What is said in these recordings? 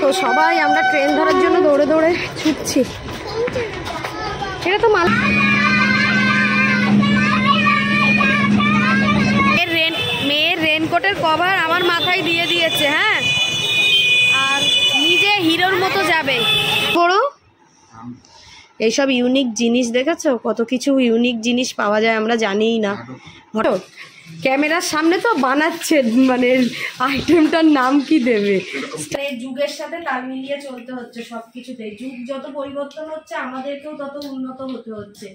দেখো সবাই আমরা ট্রেন ধরার জন্য দৌড়ে দৌড়ে ছুটছি। এটা তো মেয়ের রেনকোটের কভার আমার মাথায় দিয়ে দিয়েছে। হ্যাঁ, আর নিজে হিরোর মতো যাবে। পড়ো, এইসব ইউনিক জিনিস দেখেছো? কত কিছু ইউনিক জিনিস পাওয়া যায় আমরা জানিই না। ক্যামেরার সামনে তো বানাচ্ছে, মানে আইটেমটার নাম কি দেবে। যুগের সাথে তাল মিলিয়ে চলতে হচ্ছে সবকিছুতে। যুগ যত পরিবর্তন হচ্ছে আমাদেরকেও তত উন্নত হতে হচ্ছে।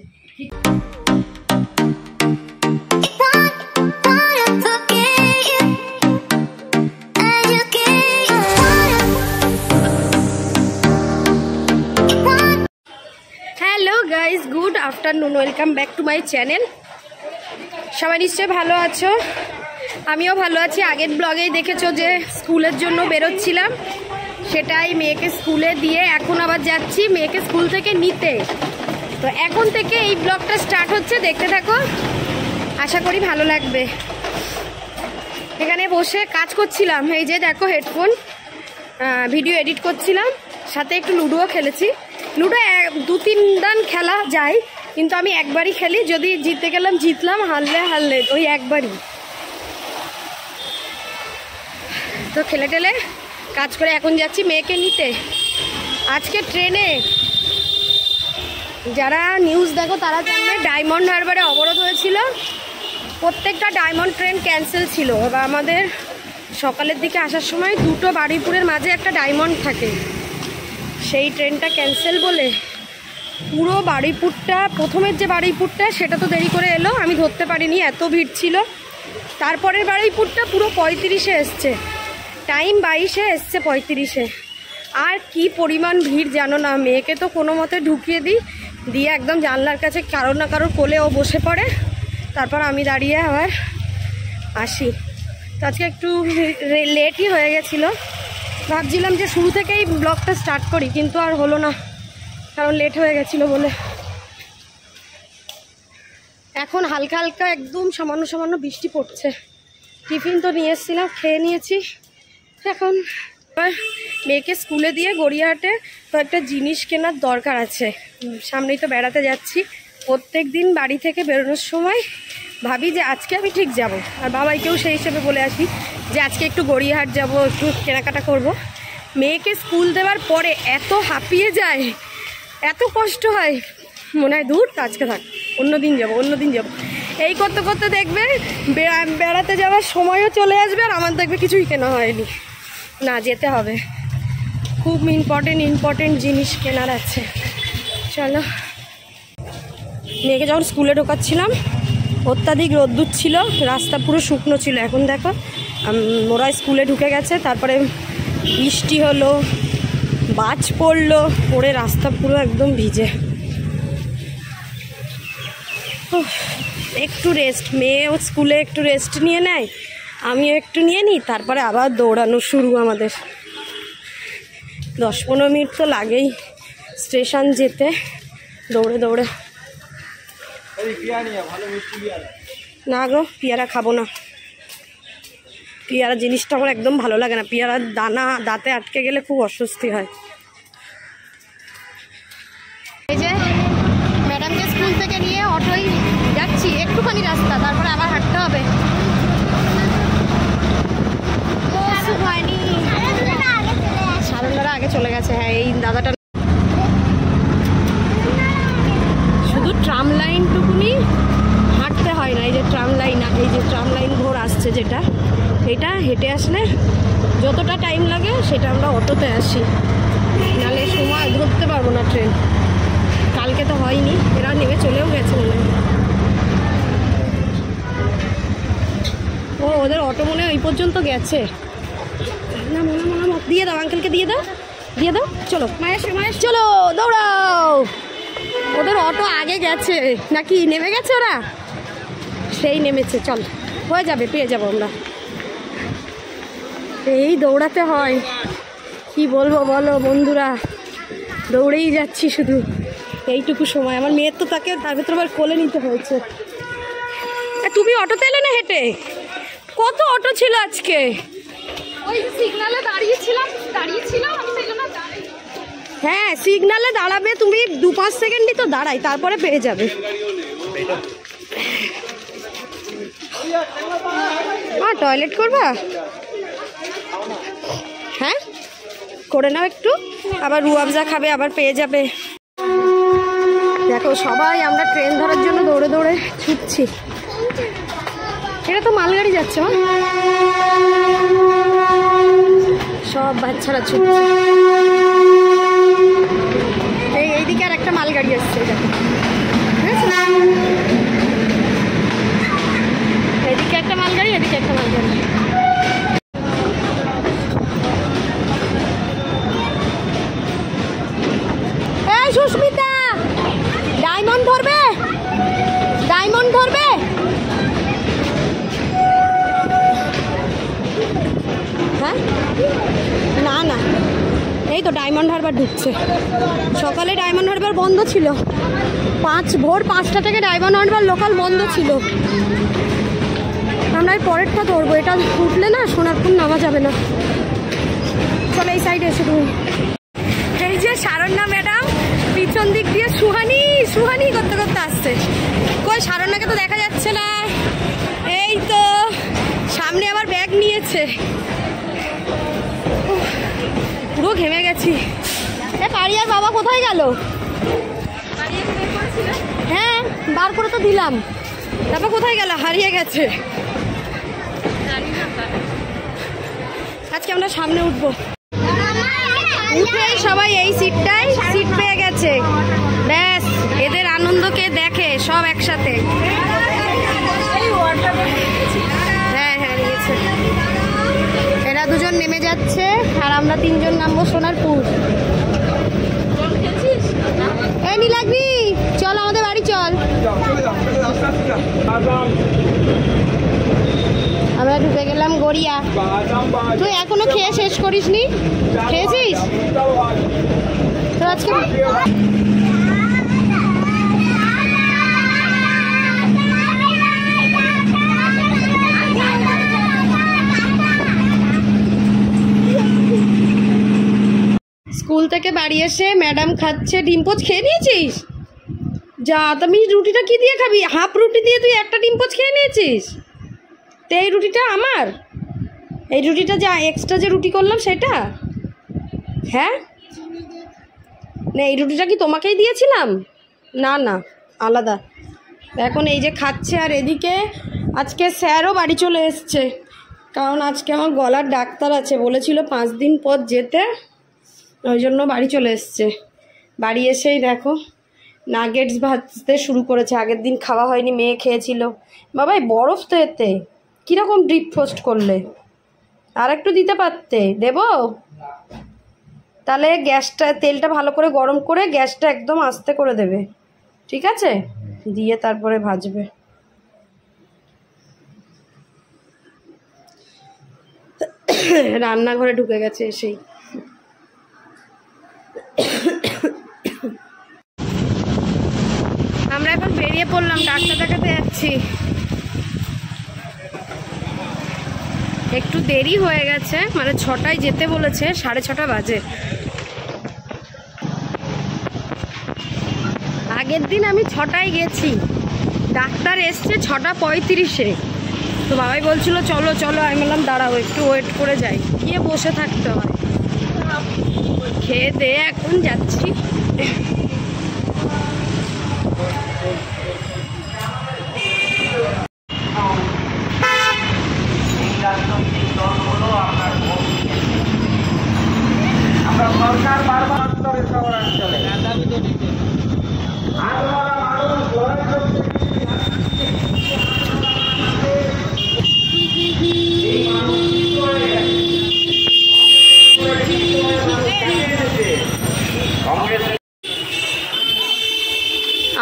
Hello guys, good afternoon, welcome back to my channel. সবাই নিশ্চয়ই ভালো আছো, আমিও ভালো আছি। আগের ব্লগেই দেখেছো যে স্কুলের জন্য বেরোচ্ছিলাম, সেটাই মেয়েকে স্কুলে দিয়ে এখন আবার যাচ্ছি মেয়েকে স্কুল থেকে নিতে। তো এখন থেকে এই ব্লগটা স্টার্ট হচ্ছে, দেখতে থাকো, আশা করি ভালো লাগবে। এখানে বসে কাজ করছিলাম, এই যে দেখো হেডফোন, ভিডিও এডিট করছিলাম, সাথে একটু লুডোও খেলেছি। লুডো 2-3 দান খেলা যায়, কিন্তু আমি একবারই খেলি। যদি জিতে গেলাম জিতলাম, হারলে ওই একবারই। তো খেলে টেলে কাজ করে এখন যাচ্ছি মেয়েকে নিতে। আজকে ট্রেনে যারা নিউজ দেখো তারা জানবে ডায়মন্ড হারবারে অবরোধ হয়েছিল। প্রত্যেকটা ডায়মন্ড ট্রেন ক্যান্সেল ছিল। এবার আমাদের সকালের দিকে আসার সময় দুটো বারুইপুরের মাঝে একটা ডায়মন্ড থাকে, সেই ট্রেনটা ক্যান্সেল বলে পুরো বারুইপুরটা, প্রথমের যে বারুইপুরটা সেটা তো দেরি করে এলো, আমি ধরতে পারিনি, এত ভিড় ছিল। তারপরের বারুইপুরটা পুরো 35-এ এসছে, টাইম 22-এ এসছে 35-এ। আর কি পরিমাণ ভিড় জানো না। মেয়েকে তো কোনো মতে ঢুকিয়ে দিয়ে একদম জানলার কাছে কারোর না কারোর কোলে ও বসে পড়ে, তারপর আমি দাঁড়িয়ে আবার আসি। তো আজকে একটু লেটই হয়ে গেছিলো। ভাবছিলাম যে শুরু থেকেই ব্লগটা স্টার্ট করি, কিন্তু আর হলো না, কারণ লেট হয়ে গেছিলো বলে। এখন হালকা হালকা একদম সামান্য বৃষ্টি পড়ছে। টিফিন তো নিয়ে এসেছিলাম, খেয়ে নিয়েছি। এখন মেয়েকে স্কুলে দিয়ে গড়িয়াহাটে তো একটা জিনিস কেনার দরকার আছে। সামনেই তো বেড়াতে যাচ্ছি। প্রত্যেক দিন বাড়ি থেকে বেরোনোর সময় ভাবি যে আজকে আমি ঠিক যাব, আর বাবাইকেও সেই হিসেবে বলে আসি যে আজকে একটু গড়িয়াহাট যাব, একটু কেনাকাটা করব। মেয়েকে স্কুল দেওয়ার পরে এত হাঁপিয়ে যায়, এত কষ্ট হয়, মনে হয় দূর আজকে থাক, অন্য দিন যাব। এই করতে করতে দেখবে বেড়াতে যাওয়ার সময়ও চলে আসবে, আর আমার দেখবে কিছুই কেনা হয়নি। না, যেতে হবে, খুব ইম্পর্টেন্ট জিনিস কেনার আছে। চলো। মেয়েকে যখন স্কুলে ঢোকাচ্ছিলাম অত্যাধিক রোদ্দুর ছিল, রাস্তা পুরো শুকনো ছিল। এখন দেখো ওরা স্কুলে ঢুকে গেছে, তারপরে বৃষ্টি হলো, বাজ পড়ে রাস্তা পুরো একদম ভিজে। একটু রেস্ট, মেয়েও স্কুলে একটু রেস্ট নিয়ে নেয়, আমিও একটু নিয়ে নিই, তারপরে আবার দৌড়ানো শুরু আমাদের। 10-15 মিনিট তো লাগেই স্টেশন যেতে, দৌড়ে। না গো, পেয়ারা খাবো না। পেয়ারা জিনিসটা আমার একদম ভালো লাগে না। পেয়ারার দানা দাঁতে আটকে গেলে খুব অস্বস্তি হয়। এই যে ম্যাডামকে স্কুল থেকে নিয়ে অটোয় যাচ্ছি, একটুখানি রাস্তা, তারপরে আবার হাঁটতে হবে। সারণারা আগে চলে গেছে। হ্যাঁ, এই দাদাটা শুধু ট্রাম লাইনটুকুনি হাঁটতে হয় না। এই যে ট্রাম লাইন ঘোর আসছে, যেটা এটা হেঁটে আসলে যতটা টাইম লাগে সেটা আমরা অটোতে আসি, নাহলে সময় ধরতে পারবো না ট্রেন। কালকে তো হয়নি, এরা নেমে চলেও গেছে মনে হয়। ও, ওদের অটো মনে ওই পর্যন্ত গেছে না। মনে দিয়ে দাও, আঙ্কেলকে দিয়ে দাও। চলো চলো, দৌড়াও। ওদের অটো আগে গেছে নাকি নেমে গেছে ওরা? সেই নেমেছে। চল, হয়ে যাবে, পেয়ে যাবো আমরা। এই দৌড়াতে হয়, কি বলবো বলো বন্ধুরা, দৌড়েই যাচ্ছি শুধু এইটুকু সময়। আমার মেয়ের তো তাকে তার ভেতর আবার কোলে নিতে হয়েছে। তুমি অটোতে এলে না হেঁটে? কত অটো ছিল আজকে। ওই সিগনালে দাঁড়িয়েছিলাম আমি হ্যাঁ সিগনালে দাঁড়াবে তুমি, 2-5 সেকেন্ডই তো দাঁড়াই, তারপরে পেয়ে যাবে। টয়লেট করবা? হ্যাঁ করে নাও একটু, আবার রুয়াবজা খাবে, আবার পেয়ে যাবে। দেখো সবাই আমরা ট্রেন ধরার জন্য দৌড়ে দৌড়ে ছুটছি। এটা তো মালগাড়ি যাচ্ছে, সব বাচ্চারা ছুটছে। এইদিকে আর একটা মালগাড়ি আসছে, এদিকে একটা মালগাড়ি, এদিকে একটা মালগাড়ি। এই সুস্মিতা, ডায়মন্ড ধরবে, ডায়মন্ড ধরবে। হ্যাঁ না না, এই তো ডায়মন্ড হারবার ঢুকছে। সকালে ডায়মন্ড হারবার বন্ধ ছিল, ভোর 5টা থেকে ডায়মন্ড হারবার লোকাল বন্ধ ছিল। আমরা এই পরেরটা ধরবো, এটা উঠলে না সোনারপুর নামা যাবে না। চলো এই সাইডে এসে তুমি। এই যে শারণ্যা ম্যাডাম পিছন দিক দিয়ে সুহানি সুহানি করতে করতে আসছে। কই শারণ্যাকে তো দেখা যাচ্ছে না। এই তো সামনে আবার ব্যাগ নিয়েছে, পুরো ঘেমে গেছি। পারিয়ার বাবা কোথায় গেল? হ্যাঁ বার করে তো দিলাম, তারপর কোথায় গেল? হারিয়ে গেছে। আজকে আমরা সামনে উঠবো, উঠে সবাই এই সিটটাই সিট পেয়ে গেছে। ব্যাস এদের আনন্দকে দেখে সব একসাথে। হ্যাঁ হ্যাঁ নিয়েছে। এরা দুজন নেমে যাচ্ছে আর আমরা 3 জন নামবো সোনারপুর। এই নীলাগ্নি চল আমাদের বাড়ি চল। আমরা ঢুকে গেলাম গড়িয়া। তুই এখনো খেয়ে শেষ করিসনি? খেয়েছিস তো আজকে? স্কুল থেকে বাড়ি এসে ম্যাডাম খাচ্ছে ডিম পোচ। খেয়ে নিয়েছিস? যা, তুমি রুটিটা কি দিয়ে খাবি? হাফ রুটি দিয়ে তুই একটা ডিম পোচ খেয়ে নিয়েছিস। তো এই রুটিটা আমার, এই রুটিটা যা এক্সট্রা যে রুটি করলাম সেটা। হ্যাঁ না এই রুটিটা কি তোমাকেই দিয়েছিলাম? না না আলাদা। এখন এই যে খাচ্ছে। আর এদিকে আজকে স্যারও বাড়ি চলে এসছে, কারণ আজকে আমার গলার ডাক্তার আছে, বলেছিল 5 দিন পর যেতে, ওই জন্য বাড়ি চলে এসছে। বাড়ি এসেই দেখো নাগেটস ভাজতে শুরু করেছে। আগের দিন খাওয়া হয়নি, মেয়ে খেয়েছিল। বাবা এই বরফ তো এতে কীরকম ডিপ ফ্রোস্ট করলে, আর একটু দিতে পারতে। দেবো? তাহলে গ্যাসটা তেলটা ভালো করে গরম করে গ্যাসটা একদম আস্তে করে দেবে, ঠিক আছে? দিয়ে তারপরে ভাজবে। রান্নাঘরে ঢুকে গেছে এসেই। আমরা এখন বেরিয়ে পড়লাম, ডাক্তার দেখাতে যাচ্ছি। একটু দেরি হয়ে গেছে, মানে 6টায় যেতে বলেছে, 6:30 বাজে। আগের দিন আমি 6টায় গেছি, ডাক্তার এসছে 6:35-এ। তো বাবাই বলছিল চলো চলো, আমি বললাম দাঁড়াও একটু ওয়েট করে যাই, গিয়ে বসে থাকতে হয়। খেয়ে দিয়ে এখন যাচ্ছি।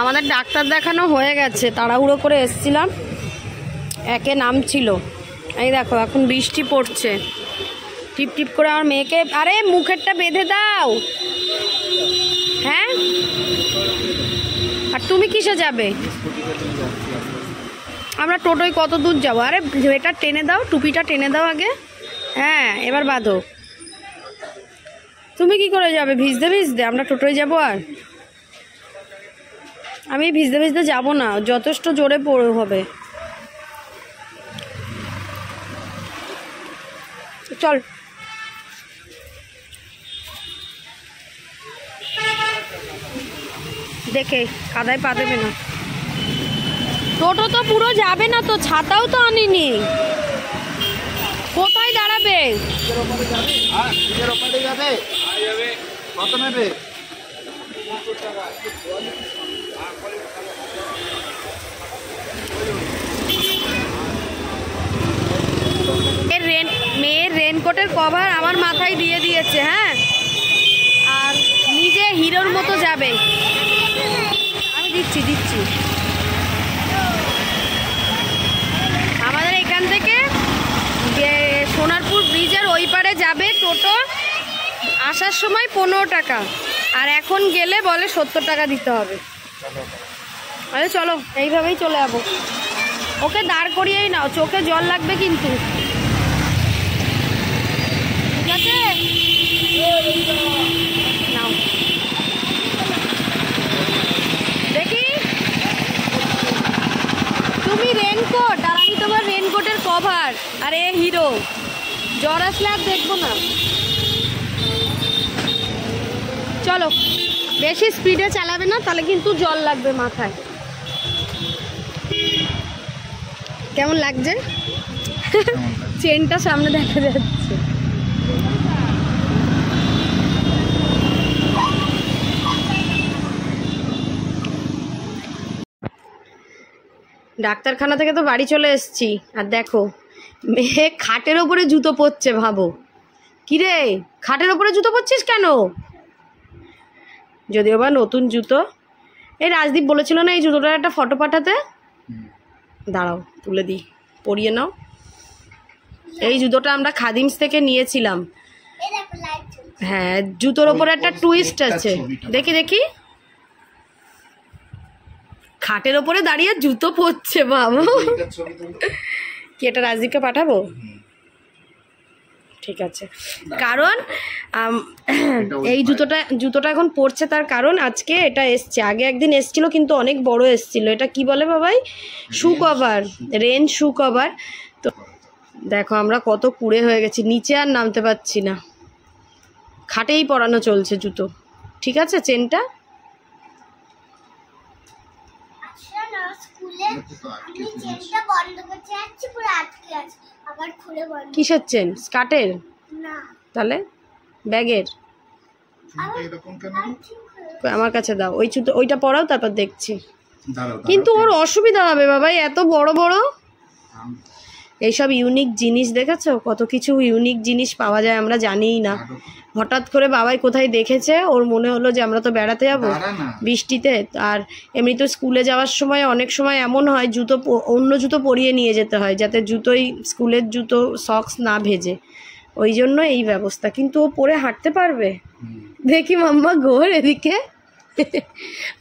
আমাদের ডাক্তার দেখানো হয়ে গেছে, তাড়াহুড়ো করে এসছিলাম, একে নামছিল। এই দেখো এখন বৃষ্টি পড়ছে টিপ টিপ করে। আমার মেয়েকে আরে মুখেরটা বেঁধে দাও। হ্যাঁ আর তুমি কিসে যাবে? আমরা টোটোয় কত দূর যাবো? আরে এটা টেনে দাও, টুপিটা টেনে দাও আগে। হ্যাঁ এবার বাঁধো। তুমি কি করে যাবে ভিজতে ভিজতে? আমরা টোটোয় যাবো। আর আমি ভিজতে ভিজতে যাব না, যথেষ্ট জোরে পড়ে হবে। চল দেখে কাদায় পা দেবে না। টোটো তো পুরো যাবে না তো, ছাতাও তো আনিনি। কোথায় দাঁড়াবে? মেয়ের রেনকোটের কভার আমার মাথায় দিয়ে দিয়েছে। হ্যাঁ, আর নিজে হিরোর মতো যাবে। আমি দিচ্ছি। আমাদের এখান থেকে সোনারপুর ব্রিজের ওই পারে যাবে টোটো, আসার সময় 15 টাকা, আর এখন গেলে বলে 70 টাকা দিতে হবে। আরে চলো, এইভাবেই চলে যাবো। ওকে দাঁড় করিয়েই নাও, চোখে জল লাগবে কিন্তু। ঠিক আছে, নাও। দেখি তুমি রেনকোট, আর আমি তোমার রেনকোটের কভার, আর এ হিরো। জ্বর আসলে আর দেখবো না। চলো, বেশি স্পিডে চালাবে না, তাহলে কিন্তু জল লাগবে মাথায়। কেমন লাগছে? চেনটা সামনে দেখা যাচ্ছে। ডাক্তারখানা থেকে তো বাড়ি চলে এসেছি, আর দেখো মেয়ে খাটের ওপরে জুতো পরছে। ভাবো, কিরে খাটের ওপরে জুতো পরছিস কেন? যদিও বা নতুন জুতো। এই রাজদীপ বলেছিল না এই জুতোটার একটা ফটো পাঠাতে। দাঁড়াও তুলে দিই, পরিয়ে নাও। এই জুতোটা আমরা খাদিমস থেকে নিয়েছিলাম। হ্যাঁ, জুতোর ওপরে একটা টুইস্ট আছে। দেখি খাটের ওপরে দাঁড়িয়ে জুতো পরছে। বাবু কি এটা রাজদীপকে পাঠাবো? ঠিক আছে, কারণ এই জুতোটা এখন পরছে, তার কারণ আজকে এটা এসছে। আগে একদিন এসছিল, কিন্তু অনেক বড় এসছিল। এটা কি বলে বাবাই? শু কভার, রেন শু কভার। তো দেখো আমরা কত কুড়ে হয়ে গেছি, নিচে আর নামতে পারছি না। খাটেই পরানো চলছে জুতো। ঠিক আছে, চেনটা কিসের চেন? স্কার্টের? তাহলে ব্যাগের? আমার কাছে দাও, ওই জুতো ওইটা পরাও, তারপর দেখছি। কিন্তু ওর অসুবিধা হবে বাবাই, এত বড় বড়। এইসব ইউনিক জিনিস দেখেছো? কত কিছু ইউনিক জিনিস পাওয়া যায়, আমরা জানিই না। হঠাৎ করে বাবাই কোথায় দেখেছে, ওর মনে হলো যে আমরা তো বেড়াতে যাব বৃষ্টিতে। আর এমনি তো স্কুলে যাওয়ার সময় অনেক সময় এমন হয় জুতো অন্য জুতো পরিয়ে নিয়ে যেতে হয়, যাতে জুতোই স্কুলের জুতো সক্স না ভেজে। ওই জন্য এই ব্যবস্থা। কিন্তু ও পরে হাঁটতে পারবে? দেখি মাম্মা ঘোর এদিকে।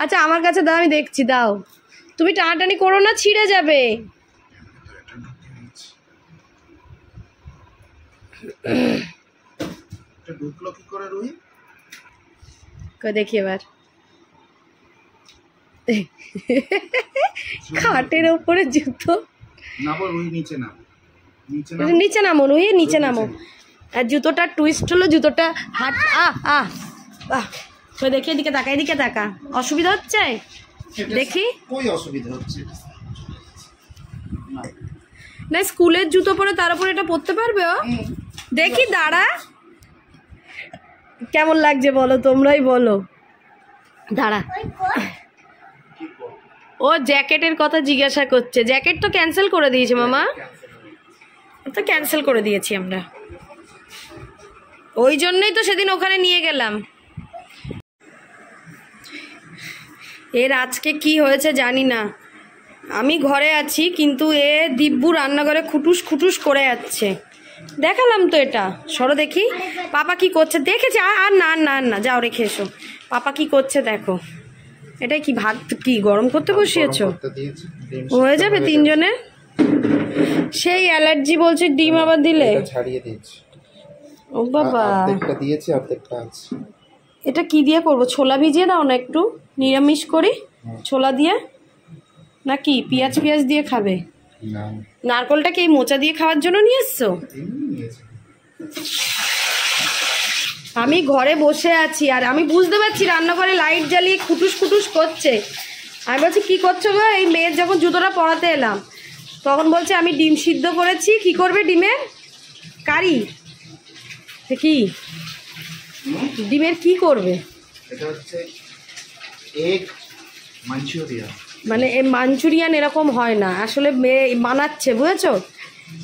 আচ্ছা আমার কাছে দাও, আমি দেখছি। দাও, তুমি টানাটানি করো না, ছিঁড়ে যাবে। দেখি এবার। খাটের ওপরে জুতো। নিচে নামো, নিচে নামো। আর জুতোটা টুইস্ট হলো, জুতোটা হাত দেখি, এদিকে তাকা, এদিকে তাকা। অসুবিধা হচ্ছে? দেখি। না, স্কুলের জুতো পরে তার উপরে এটা পরতে পারবে ও? দেখি, দাঁড়া। কেমন লাগছে বলো, তোমরাই বলো। দাঁড়া, ও জ্যাকেটের কথা জিজ্ঞাসা করছে। জ্যাকেট তো ক্যান্সেল করে দিয়েছে মামা, তো ক্যান্সেল করে দিয়েছি আমরা। ওই জন্যই তো সেদিন ওখানে নিয়ে গেলাম। এর আজকে কি হয়েছে জানি না। আমি ঘরে আছি, কিন্তু এ দিব্যু রান্নাঘরে খুটুস খুটুস করে যাচ্ছে। দেখালাম তো এটা। সরো দেখি পাপা কি করছে। দেখেছি। আর না না না, যাও রেখে এসো। পাপা কি করছে দেখো। এটাই কি ভাত কি গরম করতে বসিয়েছো? হয়ে যাবে তিনজনের। সেই অ্যালার্জি বলছে, ডিম আবার দিলে। ও বাবা, অর্ধেকটা দিয়েছি, অর্ধেকটা আছে। এটা কি দিয়ে করবো? ছোলা ভিজিয়ে দাও না একটু, নিরামিষ করি ছোলা দিয়ে, নাকি পেঁয়াজ পেঁয়াজ দিয়ে খাবে? না, নারকলটা কি মোচা দিয়ে খাওয়ার জন্য নিয়ে এসছো? আমি ঘরে বসে আছি আর আমি বুঝতে পারছি রান্নাঘরে লাইট জ্বালিয়ে খুটুস খুটুস করছে। আমি বলছি কি করছো গো? এই মেয়ের যখন জুতোটা পরাতে এলাম তখন বলছে আমি ডিম সিদ্ধ করেছি। কি করবে? ডিমের কারি? কি ডিমের কি করবে? এটা হচ্ছে এগ মাঞ্চুরিয়ান। মানে মাঞ্চুরিয়ান এরকম হয় না আসলে, মেয়ে বানাচ্ছে বুঝেছো,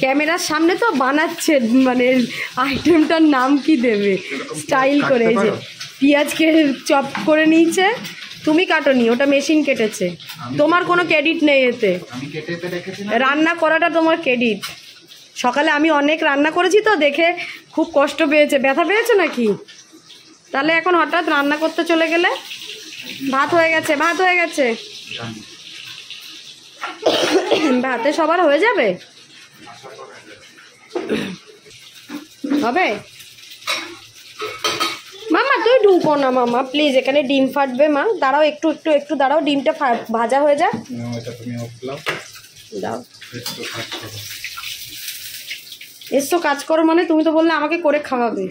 ক্যামেরার সামনে তো বানাচ্ছে, মানে আইটেমটার নাম কি দেবে স্টাইল করে। এই যে পেঁয়াজকে চপ করে নিয়েছে, তুমি কাটোনি, ওটা মেশিন কেটেছে, তোমার কোনো ক্রেডিট নেই এতে। রান্না করাটা তোমার ক্রেডিট। সকালে আমি অনেক রান্না করেছি তো, দেখে খুব কষ্ট পেয়েছে, ব্যথা পেয়েছে নাকি? তাহলে এখন হঠাৎ রান্না করতে চলে গেলে? ভাত হয়ে গেছে, ভাত হয়ে গেছে, ভাতে সবার হয়ে যাবে, হবে। মামা তুই ঢুকো না মামা প্লিজ, এখানে ডিম ফাটবে। মা দাঁড়াও, একটু একটু একটু দাঁড়াও, ডিমটা ভাজা হয়ে যাক। দাও, এসো কাজ করো, মানে তুমি তো বললে আমাকে করে খাওয়াবে।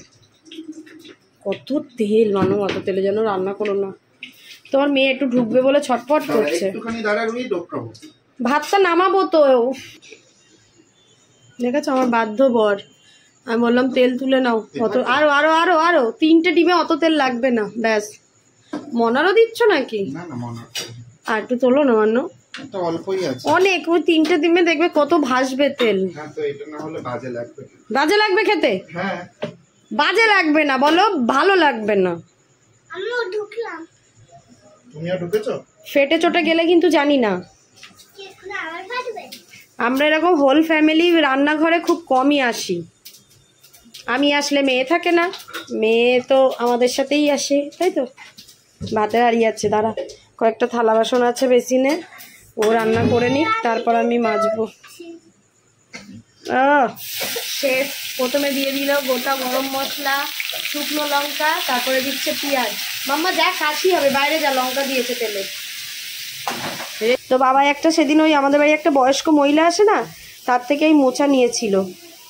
কত তেল মানো, অত তেলে যেন রান্না করো না। তোমার মেয়ে একটু ঢুকবে বলে ছটফট করছে। ভাতটা নামাবো তো, দেখেছো আমার বাধ্য বর। আমি বললাম তেল তুলে নাও, অত আরো আরো আরো আরো 3টে ডিমে অত তেল লাগবে না, ব্যাস। মনারও দিচ্ছ নাকি? আর একটু তোলো না মান্য, অনেক। ওই 3টে ডিমে দেখবে কত ভাসবে তেল। বাজে লাগবে খেতে? বাজে লাগবে না বলো, ভালো লাগবে না। ফেটে চটে গেলে কিন্তু জানি না। আমরা এরকম হোল ফ্যামিলি রান্নাঘরে খুব কমই আসি। আমি আসলে মেয়ে থাকে না, মেয়ে তো আমাদের সাথেই আসে, তাই তো। ভাতে হারিয়ে আছে, দাঁড়া, কয়েকটা থালা বাসন আছে বেসিনে, ও রান্না করে নিক, তারপর আমি মাজবো। শেফ প্রথমে দিয়ে দিল গোটা গরম মশলা, শুকনো লঙ্কা, তারপরে দিচ্ছে পেঁয়াজ। মাম্মা যা কাশি হবে, বাইরে যা, লঙ্কা দিয়েছে তেলে। তো বাবা একটা সেদিন ওই আমাদের বাড়ি একটা বয়স্ক মহিলা আসে না, তার থেকে এই মোচা নিয়েছিল।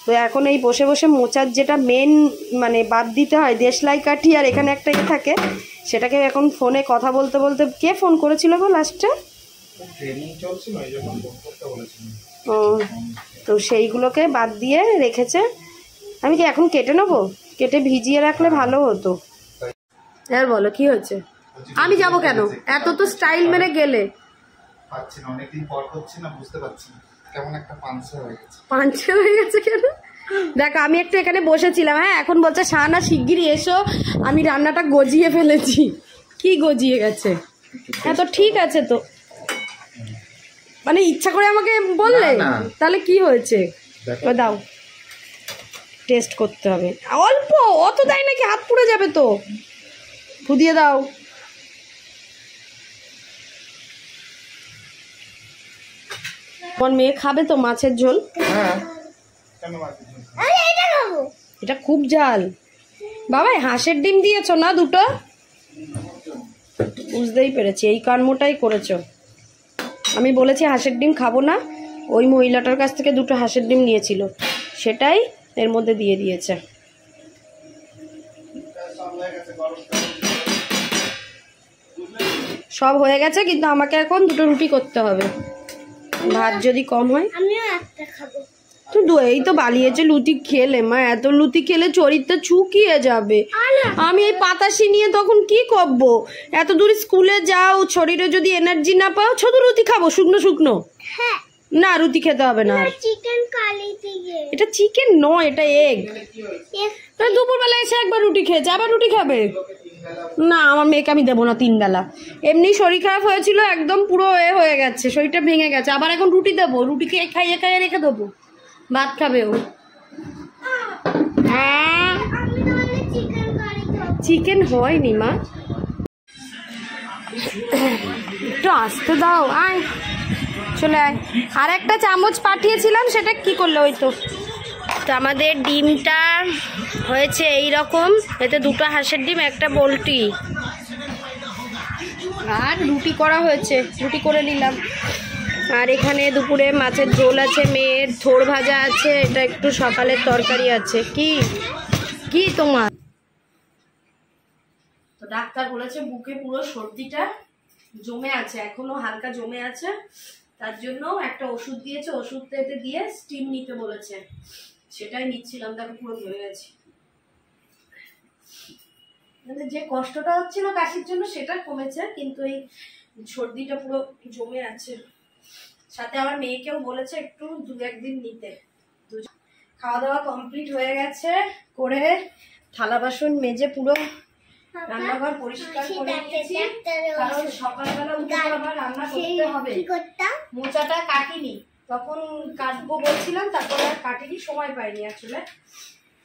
তো এখন এই বসে বসে মোচার যেটা মেন মানে বাদ দিতে হয়, দেশলাই কাঠি, আর এখানে একটা ইয়ে থাকে, সেটাকে এখন ফোনে কথা বলতে বলতে, কে ফোন করেছিল গো লাস্টে? ও, তো সেইগুলোকে বাদ দিয়ে রেখেছে। আমি কি এখন কেটে নেবো? কেটে ভিজিয়ে রাখলে ভালো হতো। আর বলো কি হচ্ছে? আমি যাব কেন? এত তো স্টাইল মেরে গেলে। পাঞ্চে হয়ে গেছে কেন? দেখো আমি একটু এখানে বসেছিলাম, হ্যাঁ, এখন বলছে শাহানা শিগগিরই এসো, আমি রান্নাটা গজিয়ে ফেলেছি। কি গজিয়ে গেছে? হ্যাঁ তো ঠিক আছে, তো মানে ইচ্ছা করে আমাকে বললে? তাহলে কি হয়েছে? দাও, টেস্ট করতে হবে। অল্প, অত দেয় নাকি? হাত পুড়ে যাবে তো, ফুদিয়ে দাও। তোমার মেয়ে খাবে তো মাছের ঝোল? এটা খুব ঝাল বাবাই। হাঁসের ডিম দিয়েছো না দুটো? বুঝতেই পেরেছি, এই কর্মটাই করেছো। আমি বলেছি হাঁসের ডিম খাবো না, ওই মহিলাটার কাছ থেকে দুটো হাঁসের ডিম নিয়েছিল, সেটাই এর মধ্যে দিয়ে দিয়েছে। সব হয়ে গেছে, কিন্তু আমাকে এখন দুটো রুটি করতে হবে। ভাত যদি কম হয় তো এই তো বালিয়েছে লুচি খেলে। মা এত লুচি খেলে শরীরটা চুকিয়ে যাবে। আমি এই পাতাসি নিয়ে তখন কি করবো? এত দূর স্কুলে যাও, শরীরে যদি এনার্জি না পাও, শুধু রুটি খাবো শুকনো শুকনো? না, রুটি খেতে হবে না। এটা চিকেন নয়, এটা এগ। দুপুরবেলা এসে একবার রুটি খেয়েছে, আবার রুটি খাবে না? আমার মেয়েকে আমি দেবো না 3 বেলা। এমনি শরীর খারাপ হয়েছিল, একদম পুরো হয়ে গেছে, শরীরটা ভেঙে গেছে, আবার এখন রুটি দেবো? রুটি খাইয়ে খাইয়ে রেখে দেবো, ভাত খাবে ও। চিকেন হয়নি মা, একটু আসতে দাও। আয়, চলে আয়। আর একটা চামচ পাঠিয়েছিলাম, সেটা কি করলো? ওই তো তো আমাদের ডিমটা হয়েছে এই রকম, এতে দুটো হাঁসের ডিম, একটা পোলট্রি, আর রুটি করা হয়েছে, রুটি করে নিলাম। আর এখানে দুপুরে মাছের ঝোল আছে, মেয়ের থোড় ভাজা আছে, এটা একটু সকালের তরকারি আছে। কি কি তোমার? তো ডাক্তার বলেছে বুকে পুরো সর্দিটা জমে আছে, এখনো হালকা জমে আছে, তার জন্য একটা ওষুধ দিয়েছে, ওষুধটা এতে দিয়ে স্টিম নিতে বলেছে, সেটাই নিচ্ছিলাম। দেখো পুরো ধরে গেছে, মানে যে কষ্টটা হচ্ছিল কাশির জন্য সেটা কমেছে, কিন্তু এই সর্দিটা পুরো জমে আছে। সাথে আমার মেয়েকেও বলেছে একটু 2-1 দিন নিতে। খাওয়া দাওয়া কমপ্লিট হয়ে গেছে, করে থালা বাসন মেজে পুরো রান্নাঘর পরিষ্কার করে নিয়েছি, কারণ সকালবেলা উঠে আবার রান্না করতে হবে। মোচাটা কাটিনি, তখন কাটবো বলছিলাম, তারপরে আর কাটিনি, সময় পাইনি আসলে।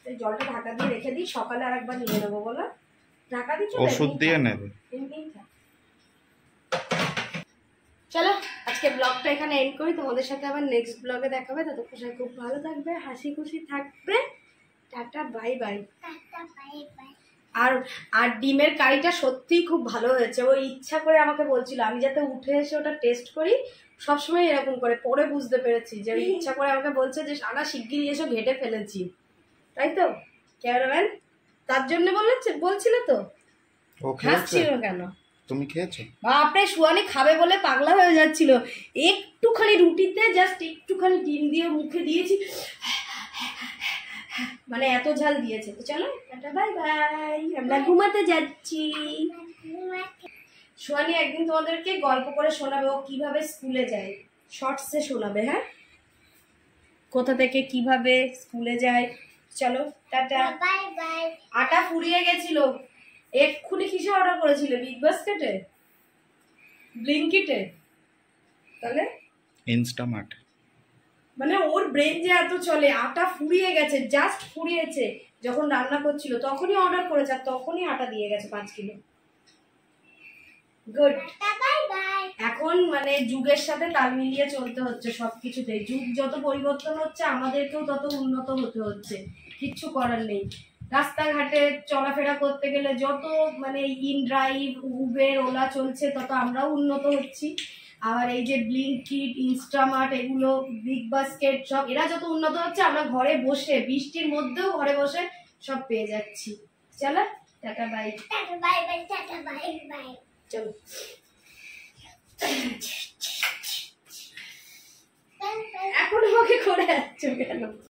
এই জলটা ঢাকা দিয়ে রেখে দিই, সকালে আর একবার নিয়ে নেবো বলো। ঢাকা দিচ্ছ, ওষুধ দিয়ে নেবে। চলো আজকে ব্লগটা এখানে এন্ড করি, তোমাদের সাথে আবার নেক্সট ব্লগে দেখা হবে। ততক্ষণ সবাই খুব ভালো থাকবে, হাসি খুশি থাকবে। Tata bye bye. আর আর ডিমের কারিটা সত্যিই খুব ভালো হয়েছে। ও ইচ্ছা করে আমাকে বলছিল আমি যাতে উঠে এসে ওটা টেস্ট করি, সবসময় এরকম করে, পরে বুঝতে পেরেছি যে ইচ্ছা করে আমাকে বলছে যে সারা শিগগিরই এসে ঘেটে ফেলেছি, তাই তো ক্যামেরাম্যান? তার জন্য বলছিলে তো, হাসছিল কেন? তুমি খেয়েছো? বাপরে, সুয়ানি খাবে বলে পাগলা হয়ে যাচ্ছিল। একটুখানি রুটিতে জাস্ট একটুখানি ডিম দিয়ে মুখে দিয়েছি, মানে এত ঝাল দিয়েছে। তো চলো টাটা বাই বাই, আমরা ঘুমাতে যাচ্ছি। সুয়ানি একদিন তোমাদেরকে গল্প করে শোনাবে, ও কিভাবে স্কুলে যায়, শর্টসে শোনাবে। হ্যাঁ, কোথা থেকে কিভাবে স্কুলে যায়। চলো টাটা বাই বাই। আটা ফুরিয়ে গেছিল, এক্ষুনি কিসে অর্ডার করেছিলে? বিগ বাস্কেটে, ব্লিঙ্কিটে? তাহলে ইনস্টামার্ট। মানে ওর ব্রেন যে এত চলে, আটা ফুরিয়ে গেছে, জাস্ট ফুরিয়েছে, যখন রান্না করছিল তখনই অর্ডার করেছে, আর তখনই আটা দিয়ে গেছে 5 কিলো। গুড, এখন মানে যুগের সাথে তাল মিলিয়ে চলতে হচ্ছে সবকিছুতে। যুগ যত পরিবর্তন হচ্ছে, আমাদেরকেও তত উন্নত হতে হচ্ছে, কিচ্ছু করার নেই। রাস্তাঘাটে চলাফেরা করতে গেলে যত মানে ইনড্রাইভ, উবের, ওলা চলছে, তত আমরাও উন্নত হচ্ছি। আর এই যে ব্লিঙ্কিট, ইনস্টামার্ট, এগুলো, বিগ বাস্কেট, সব এরা যত উন্নত হচ্ছে, আমরা ঘরে বসে, বৃষ্টির মধ্যেও ঘরে বসে সব পেয়ে যাচ্ছি। চলো টাটা বাই বাই। চলো এখন আমাকে করে যাচ্ছ কেন?